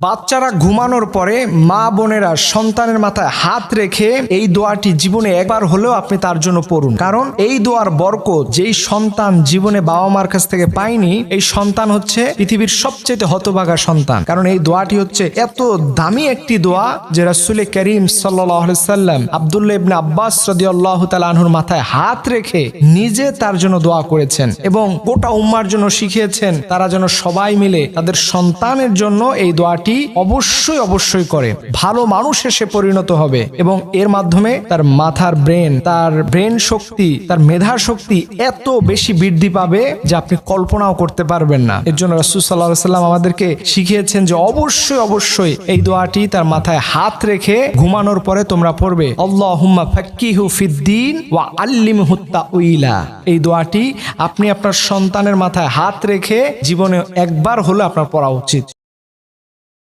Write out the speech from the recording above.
বাচ্চারা ঘুমানোর পরে মা বোনেরা সন্তানের মাথায় হাত রেখে এই দোয়াটি জীবনে একবার হলেও আপনি তার জন্য পড়ুন। কারণ এই দোয়ার বরকত যেই সন্তান জীবনে বাবা মার কাছ থেকে পায়নি, এই সন্তান হচ্ছে পৃথিবীর সবচেয়ে হতভাগা সন্তান। কারণ এই দোয়াটি হচ্ছে এত দামি একটি দোয়া যে রাসূল করিম সাল্লাল্লাহু আলাইহি সাল্লাম আব্দুল্লাহ ইবনে আব্বাস রাদিয়াল্লাহু তাআলা আনহুর মাথায় হাত রেখে নিজে তার জন্য দোয়া করেছেন এবং গোটা উম্মার জন্য শিখিয়েছেন তারা যেন সবাই মিলে তাদের সন্তানের জন্য এই দোয়াটি অবশ্যই করে। ভালো মানুষে সে পরিণত হবে এবং এর মাধ্যমে তার মাথার তার ব্রেন শক্তি, তার মেধা শক্তি এত বেশি বৃদ্ধি পাবে যে আপনি কল্পনাও করতে পারবেন না। এর জন্য রাসূল সাল্লাল্লাহু আলাইহি সাল্লাম আমাদেরকে শিখিয়েছেন যে অবশ্যই এই দোয়াটি তার মাথায় হাত রেখে ঘুমানোর পরে তোমরা পড়বে, আল্লাহুম্মা ফাক্কিহু ফিদ্দীন ওয়া আল্লিমহুত তাউইলা। এই দোয়াটি আপনি আপনার সন্তানের মাথায় হাত রেখে জীবনে একবার হলে আপনার পড়া উচিত।